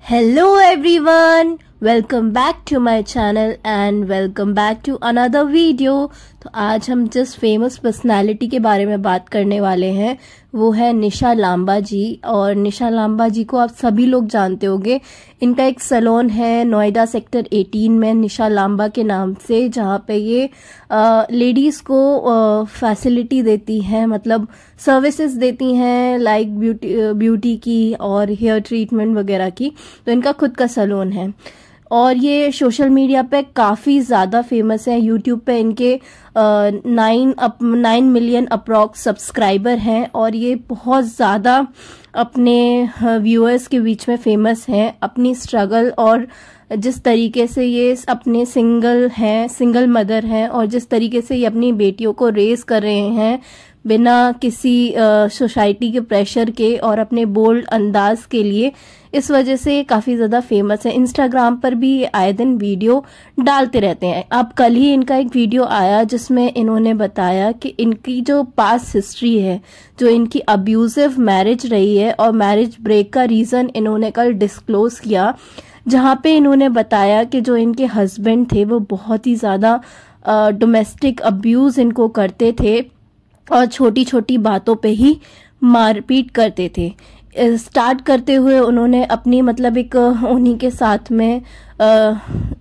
Hello everyone, welcome back to my channel and welcome back to another video। तो आज हम जिस famous personality के बारे में बात करने वाले हैं वो है निशा लांबा जी। और निशा लांबा जी को आप सभी लोग जानते होंगे। इनका एक सैलून है नोएडा सेक्टर 18 में निशा लांबा के नाम से, जहाँ पे ये लेडीज़ को फैसिलिटी देती हैं, मतलब सर्विसेज देती हैं लाइक ब्यूटी की और हेयर ट्रीटमेंट वगैरह की। तो इनका खुद का सैलून है और ये सोशल मीडिया पे काफ़ी ज़्यादा फेमस है। यूट्यूब पे इनके 9 मिलियन अप्रॉक्स सब्सक्राइबर हैं और ये बहुत ज़्यादा अपने व्यूअर्स के बीच में फेमस हैं। अपनी स्ट्रगल और जिस तरीके से ये अपने सिंगल मदर हैं और जिस तरीके से ये अपनी बेटियों को रेज कर रहे हैं बिना किसी सोसाइटी के प्रेशर के और अपने बोल्ड अंदाज के लिए, इस वजह से काफ़ी ज़्यादा फेमस है। इंस्टाग्राम पर भी ये आए दिन वीडियो डालते रहते हैं। अब कल ही इनका एक वीडियो आया जिसमें इन्होंने बताया कि इनकी जो पास्ट हिस्ट्री है, जो इनकी अब्यूजिव मैरिज रही है और मैरिज ब्रेक का रीज़न इन्होंने कल डिस्क्लोज किया, जहाँ पे इन्होंने बताया कि जो इनके हस्बैंड थे वो बहुत ही ज़्यादा डोमेस्टिक अब्यूज़ इनको करते थे और छोटी छोटी बातों पे ही मारपीट करते थे। स्टार्ट करते हुए उन्होंने अपनी एक उन्हीं के साथ में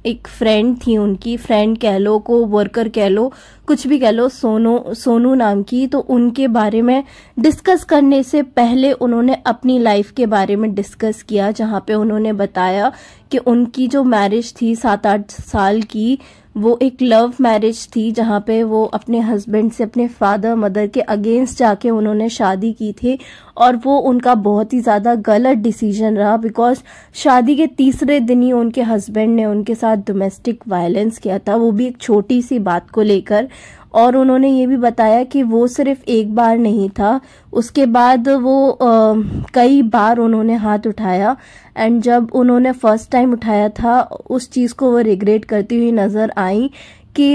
एक फ्रेंड थी, उनकी फ्रेंड कह लो, को वर्कर कह लो, कुछ भी कह लो, सोनू नाम की। तो उनके बारे में डिस्कस करने से पहले उन्होंने अपनी लाइफ के बारे में डिस्कस किया, जहाँ पे उन्होंने बताया कि उनकी जो मैरिज थी 7-8 साल की, वो एक लव मैरिज थी, जहाँ पे वो अपने हस्बैंड से अपने फादर मदर के अगेंस्ट जाके उन्होंने शादी की थी। और वो उनका बहुत ही ज़्यादा गलत डिसीजन रहा, बिकॉज शादी के तीसरे दिन ही उनके हस्बैंड ने उनके साथ डोमेस्टिक वायलेंस किया था, वो भी एक छोटी सी बात को लेकर। और उन्होंने ये भी बताया कि वो सिर्फ एक बार नहीं था, उसके बाद वो कई बार उन्होंने हाथ उठाया। एंड जब उन्होंने फर्स्ट टाइम उठाया था उस चीज़ को वो रिग्रेट करती हुई नज़र आई कि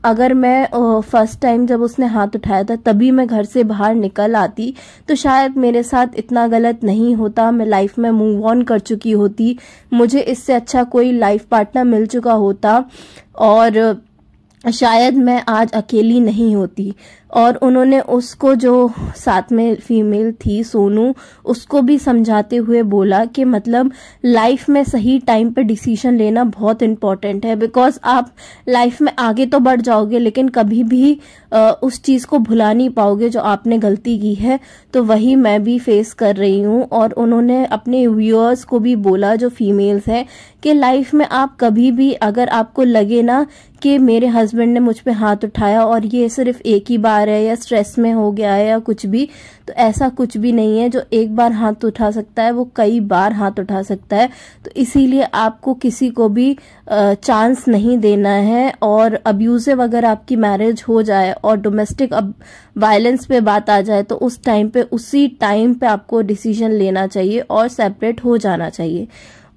अगर मैं फर्स्ट टाइम जब उसने हाथ उठाया था तभी मैं घर से बाहर निकल आती तो शायद मेरे साथ इतना गलत नहीं होता, मैं लाइफ में मूव ऑन कर चुकी होती, मुझे इससे अच्छा कोई लाइफ पार्टनर मिल चुका होता और शायद मैं आज अकेली नहीं होती। और उन्होंने उसको, जो साथ में फीमेल थी सोनू, उसको भी समझाते हुए बोला कि लाइफ में सही टाइम पे डिसीजन लेना बहुत इम्पोर्टेंट है, बिकॉज आप लाइफ में आगे तो बढ़ जाओगे लेकिन कभी भी उस चीज़ को भुला नहीं पाओगे जो आपने गलती की है। तो वही मैं भी फेस कर रही हूँ। और उन्होंने अपने व्यूअर्स को भी बोला, जो फीमेल्स हैं, कि लाइफ में आप कभी भी, अगर आपको लगे ना कि मेरे हस्बैंड ने मुझ पे हाथ उठाया और ये सिर्फ एक ही बार है या स्ट्रेस में हो गया है या कुछ भी, तो ऐसा कुछ भी नहीं है। जो एक बार हाथ उठा सकता है वो कई बार हाथ उठा सकता है। तो इसीलिए आपको किसी को भी चांस नहीं देना है। और अब्यूजिव अगर आपकी मैरिज हो जाए और डोमेस्टिक वायलेंस पे बात आ जाए तो उसी टाइम पे आपको डिसीजन लेना चाहिए और सेपरेट हो जाना चाहिए।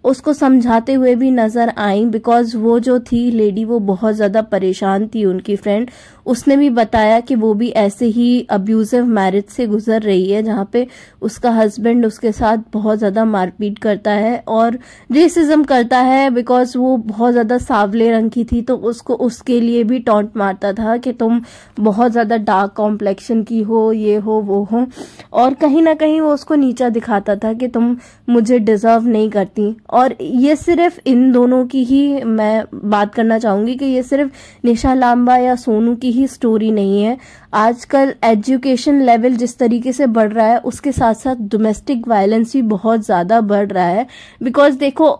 उसको समझाते हुए भी नज़र आई, बिकॉज वो जो थी लेडी वो बहुत ज़्यादा परेशान थी। उनकी फ्रेंड, उसने भी बताया कि वो भी ऐसे ही अब्यूजिव मैरिज से गुजर रही है, जहाँ पे उसका हस्बैंड उसके साथ बहुत ज़्यादा मारपीट करता है और रेसिज्म करता है, बिकॉज वो बहुत ज़्यादा सांवले रंग की थी तो उसको उसके लिए भी टॉन्ट मारता था कि तुम बहुत ज़्यादा डार्क कॉम्प्लेक्शन की हो, ये हो वो हो। और कहीं ना कहीं वो उसको नीचा दिखाता था कि तुम मुझे डिजर्व नहीं करती। और ये सिर्फ इन दोनों की ही मैं बात करना चाहूँगी कि ये सिर्फ निशा लांबा या सोनू की ही स्टोरी नहीं है। आजकल एजुकेशन लेवल जिस तरीके से बढ़ रहा है उसके साथ साथ डोमेस्टिक वायलेंस भी बहुत ज़्यादा बढ़ रहा है। बिकॉज देखो,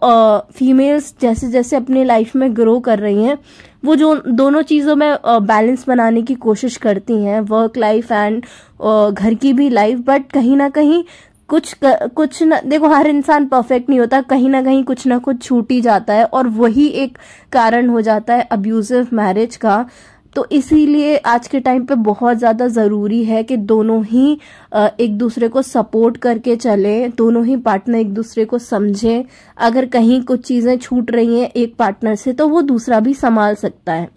फीमेल्स जैसे जैसे अपनी लाइफ में ग्रो कर रही हैं, वो जो दोनों चीज़ों में बैलेंस बनाने की कोशिश करती हैं, वर्क लाइफ एंड घर की भी लाइफ। बट कहीं ना कहीं कुछ ना, देखो हर इंसान परफेक्ट नहीं होता, कहीं ना कहीं कुछ ना कुछ छूट ही जाता है और वही एक कारण हो जाता है अब्यूजिव मैरिज का। तो इसीलिए आज के टाइम पे बहुत ज़्यादा ज़रूरी है कि दोनों ही एक दूसरे को सपोर्ट करके चलें, दोनों ही पार्टनर एक दूसरे को समझें। अगर कहीं कुछ चीज़ें छूट रही हैं एक पार्टनर से तो वो दूसरा भी संभाल सकता है।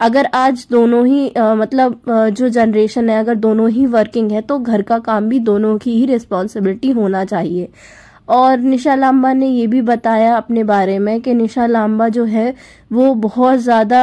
अगर आज दोनों ही जो जनरेशन है, अगर दोनों ही वर्किंग है तो घर का काम भी दोनों की ही रिस्पॉन्सिबिलिटी होना चाहिए। और निशा लांबा ने ये भी बताया अपने बारे में कि निशा लांबा जो है वो बहुत ज़्यादा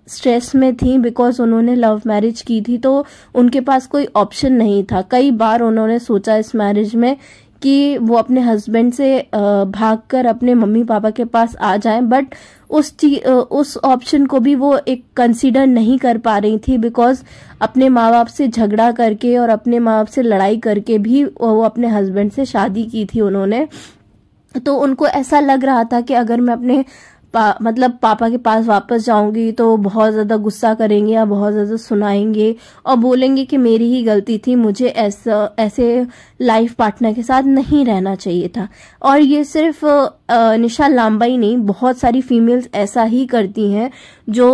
स्ट्रेस में थी, बिकॉज उन्होंने लव मैरिज की थी, तो उनके पास कोई ऑप्शन नहीं था। कई बार उन्होंने सोचा इस मैरिज में कि वो अपने हस्बैंड से भागकर अपने मम्मी पापा के पास आ जाएं, बट उस ऑप्शन को भी वो एक कंसीडर नहीं कर पा रही थी, बिकॉज अपने माँ बाप से झगड़ा करके और अपने माँ बाप से लड़ाई करके भी वो अपने हस्बैंड से शादी की थी उन्होंने। तो उनको ऐसा लग रहा था कि अगर मैं अपने मतलब पापा के पास वापस जाऊंगी तो बहुत ज़्यादा गुस्सा करेंगे या बहुत ज़्यादा सुनाएंगे और बोलेंगे कि मेरी ही गलती थी, मुझे ऐसे लाइफ पार्टनर के साथ नहीं रहना चाहिए था। और ये सिर्फ निशा लांबा ही नहीं, बहुत सारी फीमेल्स ऐसा ही करती हैं जो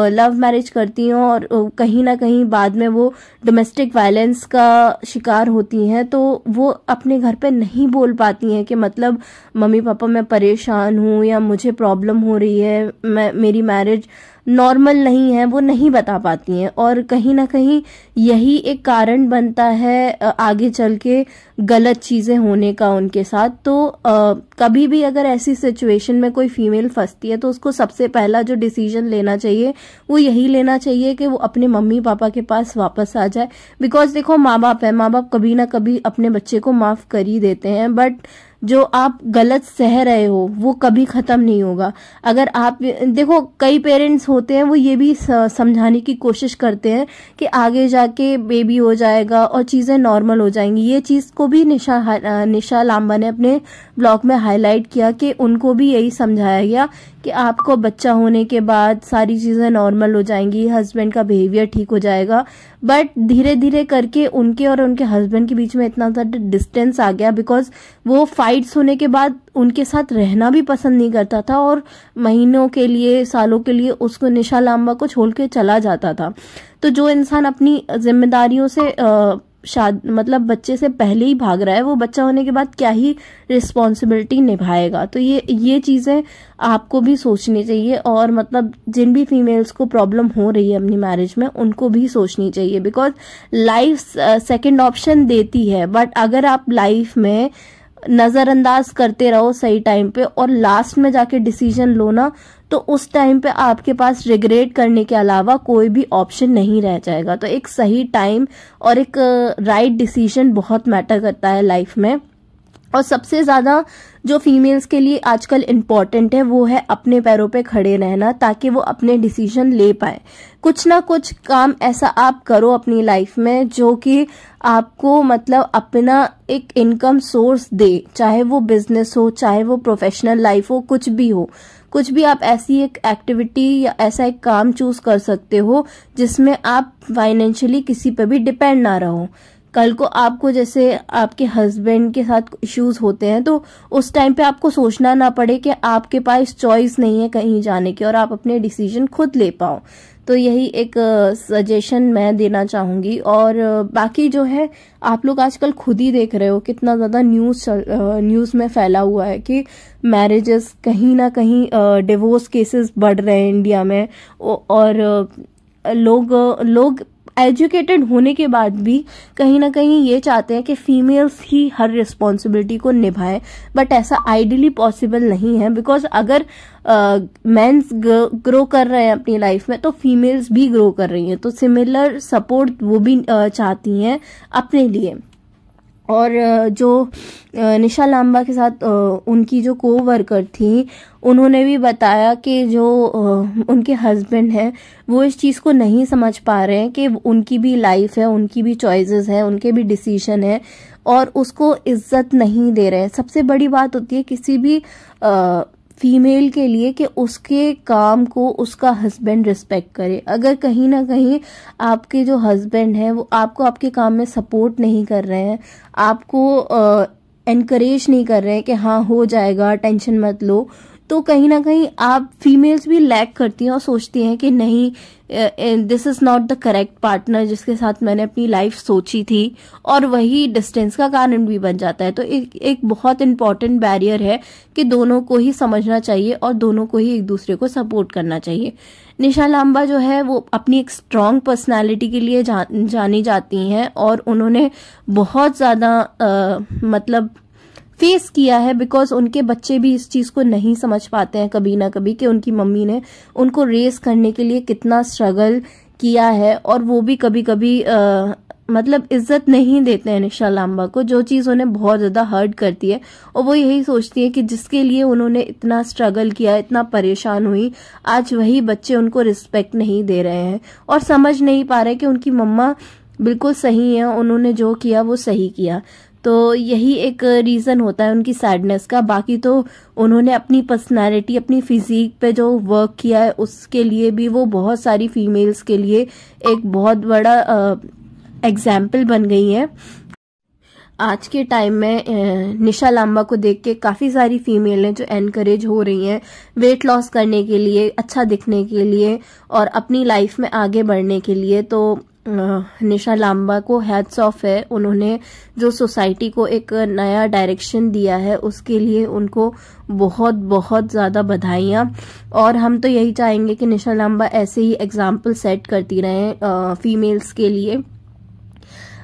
लव मैरिज करती हैं और कहीं ना कहीं बाद में वो डोमेस्टिक वायलेंस का शिकार होती हैं, तो वो अपने घर पे नहीं बोल पाती हैं कि मतलब मम्मी पापा मैं परेशान हूँ या मुझे प्रॉब्लम हो रही है, मेरी मैरिज नॉर्मल नहीं है, वो नहीं बता पाती हैं। और कहीं ना कहीं यही एक कारण बनता है आगे चल के गलत चीजें होने का उनके साथ। तो कभी भी अगर ऐसी सिचुएशन में कोई फीमेल फंसती है तो उसको सबसे पहला जो डिसीजन लेना चाहिए वो यही लेना चाहिए कि वो अपने मम्मी पापा के पास वापस आ जाए। बिकॉज देखो माँ बाप है, माँ बाप कभी ना कभी अपने बच्चे को माफ कर ही देते हैं, बट जो आप गलत सह रहे हो वो कभी खत्म नहीं होगा। अगर आप देखो कई पेरेंट्स होते हैं वो ये भी समझाने की कोशिश करते हैं कि आगे जाके बेबी हो जाएगा और चीजें नॉर्मल हो जाएंगी। ये चीज को भी निशा लांबा ने अपने ब्लॉग में हाईलाइट किया कि उनको भी यही समझाया गया कि आपको बच्चा होने के बाद सारी चीजें नॉर्मल हो जाएंगी, हस्बैंड का बिहेवियर ठीक हो जाएगा। बट धीरे धीरे करके उनके और उनके हस्बैंड के बीच में इतना ज़्यादा डिस्टेंस आ गया, बिकॉज वो फाइट्स होने के बाद उनके साथ रहना भी पसंद नहीं करता था और महीनों के लिए सालों के लिए उसको निशा लांबा को छोड़ के चला जाता था। तो जो इंसान अपनी जिम्मेदारियों से मतलब बच्चे से पहले ही भाग रहा है, वो बच्चा होने के बाद क्या ही रिस्पॉन्सिबिलिटी निभाएगा। तो ये चीजें आपको भी सोचनी चाहिए और मतलब जिन भी फीमेल्स को प्रॉब्लम हो रही है अपनी मैरिज में उनको भी सोचनी चाहिए, बिकॉज लाइफ सेकंड ऑप्शन देती है। बट अगर आप लाइफ में नजरअंदाज करते रहो सही टाइम पे और लास्ट में जाके डिसीजन लो ना, तो उस टाइम पे आपके पास रिग्रेट करने के अलावा कोई भी ऑप्शन नहीं रह जाएगा। तो एक सही टाइम और एक राइट डिसीजन बहुत मैटर करता है लाइफ में। और सबसे ज्यादा जो फीमेल्स के लिए आजकल इम्पोर्टेंट है वो है अपने पैरों पे खड़े रहना, ताकि वो अपने डिसीजन ले पाए। कुछ ना कुछ काम ऐसा आप करो अपनी लाइफ में जो कि आपको मतलब अपना एक इनकम सोर्स दे, चाहे वो बिजनेस हो, चाहे वो प्रोफेशनल लाइफ हो, कुछ भी हो। कुछ भी आप ऐसी एक एक्टिविटी या ऐसा एक काम चूज कर सकते हो जिसमें आप फाइनेंशियली किसी पे भी डिपेंड ना रहो। कल को आपको जैसे आपके हस्बैंड के साथ इश्यूज होते हैं तो उस टाइम पे आपको सोचना ना पड़े कि आपके पास चॉइस नहीं है कहीं जाने की और आप अपने डिसीजन खुद ले पाओ। तो यही एक सजेशन मैं देना चाहूंगी। और बाकी जो है आप लोग आजकल खुद ही देख रहे हो कितना ज्यादा न्यूज में फैला हुआ है कि मैरिजेस कहीं ना कहीं डिवोर्स केसेस बढ़ रहे हैं इंडिया में। और लोग एजुकेटेड होने के बाद भी कहीं ना कहीं ये चाहते हैं कि फीमेल्स ही हर रिस्पॉन्सिबिलिटी को निभाएं, बट ऐसा आइडियली पॉसिबल नहीं है। बिकॉज अगर मेंस ग्रो कर रहे हैं अपनी लाइफ में तो फीमेल्स भी ग्रो कर रही हैं, तो सिमिलर सपोर्ट वो भी चाहती हैं अपने लिए। और जो निशा लांबा के साथ उनकी जो को वर्कर थी उन्होंने भी बताया कि जो उनके हस्बैंड हैं वो इस चीज़ को नहीं समझ पा रहे हैं कि उनकी भी लाइफ है, उनकी भी चॉइसेस हैं, उनके भी डिसीजन है और उसको इज्जत नहीं दे रहे हैं। सबसे बड़ी बात होती है किसी भी फीमेल के लिए कि उसके काम को उसका हस्बैंड रिस्पेक्ट करे। अगर कहीं ना कहीं आपके जो हस्बैंड हैं वो आपको आपके काम में सपोर्ट नहीं कर रहे हैं, आपको एनकरेज नहीं कर रहे हैं कि हाँ हो जाएगा, टेंशन मत लो, तो कहीं ना कहीं आप फीमेल्स भी लैक करती हैं और सोचती हैं कि नहीं this is not the correct partner जिसके साथ मैंने अपनी लाइफ सोची थी, और वही डिस्टेंस का कारण भी बन जाता है। तो एक बहुत इंपॉर्टेंट बैरियर है कि दोनों को ही समझना चाहिए और दोनों को ही एक दूसरे को सपोर्ट करना चाहिए। निशा लांबा जो है वो अपनी एक स्ट्रॉन्ग पर्सनालिटी के लिए जानी जाती हैं और उन्होंने बहुत ज्यादा मतलब फेस किया है, बिकॉज उनके बच्चे भी इस चीज को नहीं समझ पाते हैं कभी ना कभी कि उनकी मम्मी ने उनको रेस करने के लिए कितना स्ट्रगल किया है। और वो भी कभी कभी मतलब इज्जत नहीं देते हैं निशा लांबा को, जो चीज उन्हें बहुत ज्यादा हर्ट करती है। और वो यही सोचती है कि जिसके लिए उन्होंने इतना स्ट्रगल किया, इतना परेशान हुई, आज वही बच्चे उनको रिस्पेक्ट नहीं दे रहे हैं और समझ नहीं पा रहे कि उनकी मम्मा बिल्कुल सही है, उन्होंने जो किया वो सही किया। तो यही एक रीजन होता है उनकी सैडनेस का। बाकी तो उन्होंने अपनी पर्सनालिटी, अपनी फिजिक पे जो वर्क किया है उसके लिए भी वो बहुत सारी फीमेल्स के लिए एक बहुत बड़ा एग्जाम्पल बन गई है। आज के टाइम में निशा लांबा को देख के काफी सारी फीमेल हैं जो एनकरेज हो रही हैं वेट लॉस करने के लिए, अच्छा दिखने के लिए और अपनी लाइफ में आगे बढ़ने के लिए। तो निशा लांबा को हैट्स ऑफ है, उन्होंने जो सोसाइटी को एक नया डायरेक्शन दिया है उसके लिए उनको बहुत बहुत ज़्यादा बधाइयाँ। और हम तो यही चाहेंगे कि निशा लांबा ऐसे ही एग्जाम्पल सेट करती रहें फीमेल्स के लिए।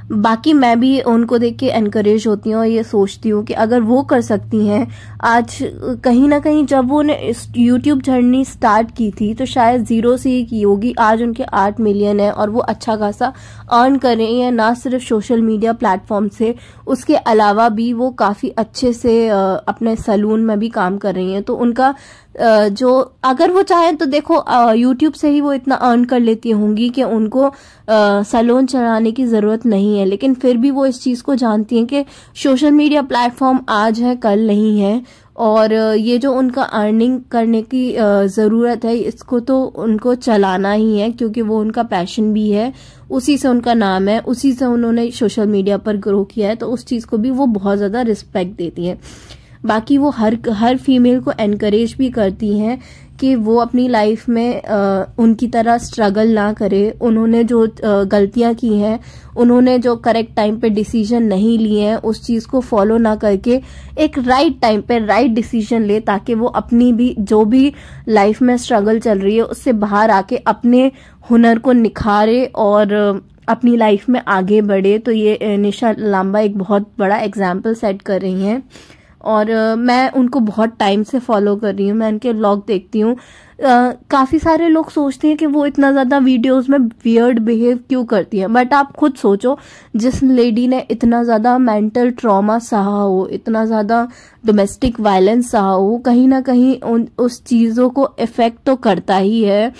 बाकी मैं भी उनको देख के एनकरेज होती हूँ और ये सोचती हूँ कि अगर वो कर सकती हैं, आज कहीं ना कहीं जब वो ने यूट्यूब जर्नी स्टार्ट की थी तो शायद 0 से ही की होगी। आज उनके 8 मिलियन है और वो अच्छा खासा अर्न कर रही हैं, ना सिर्फ सोशल मीडिया प्लेटफॉर्म से, उसके अलावा भी वो काफ़ी अच्छे से अपने सैलून में भी काम कर रही हैं। तो उनका जो अगर वो चाहें तो देखो यूट्यूब से ही वो इतना अर्न कर लेती होंगी कि उनको सैलून चलाने की ज़रूरत नहीं है, लेकिन फिर भी वो इस चीज़ को जानती हैं कि सोशल मीडिया प्लेटफॉर्म आज है कल नहीं है और ये जो उनका अर्निंग करने की ज़रूरत है इसको तो उनको चलाना ही है, क्योंकि वो उनका पैशन भी है, उसी से उनका नाम है, उसी से उन्होंने सोशल मीडिया पर ग्रो किया है। तो उस चीज़ को भी वो बहुत ज़्यादा रिस्पेक्ट देती हैं। बाकी वो हर फीमेल को एनकरेज भी करती हैं कि वो अपनी लाइफ में उनकी तरह स्ट्रगल ना करे। उन्होंने जो गलतियां की हैं, उन्होंने जो करेक्ट टाइम पे डिसीजन नहीं लिए हैं, उस चीज़ को फॉलो ना करके एक राइट टाइम पे राइट डिसीजन ले, ताकि वो अपनी भी जो भी लाइफ में स्ट्रगल चल रही है उससे बाहर आके अपने हुनर को निखारे और अपनी लाइफ में आगे बढ़े। तो ये निशा लांबा एक बहुत बड़ा एग्जाम्पल सेट कर रही हैं और मैं उनको बहुत टाइम से फॉलो कर रही हूँ, मैं उनके व्लॉग देखती हूँ। काफ़ी सारे लोग सोचते हैं कि वो इतना ज़्यादा वीडियोस में वियर्ड बिहेव क्यों करती हैं, बट आप खुद सोचो, जिस लेडी ने इतना ज़्यादा मेंटल ट्रॉमा सहा हो, इतना ज़्यादा डोमेस्टिक वायलेंस सहा हो, कहीं ना कहीं उस चीज़ों को इफ़ेक्ट तो करता ही है।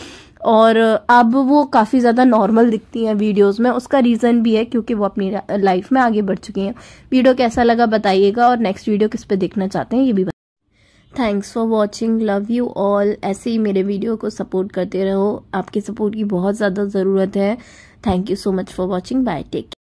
और अब वो काफ़ी ज़्यादा नॉर्मल दिखती हैं वीडियोस में। उसका रीज़न भी है क्योंकि वो अपनी लाइफ में आगे बढ़ चुकी हैं। वीडियो कैसा लगा बताइएगा और नेक्स्ट वीडियो किस पे देखना चाहते हैं ये भी बताइए। Thanks for watching, love you all. ऐसे ही मेरे वीडियो को सपोर्ट करते रहो, आपके सपोर्ट की बहुत ज़्यादा ज़रूरत है। Thank you so much for watching, bye, take care.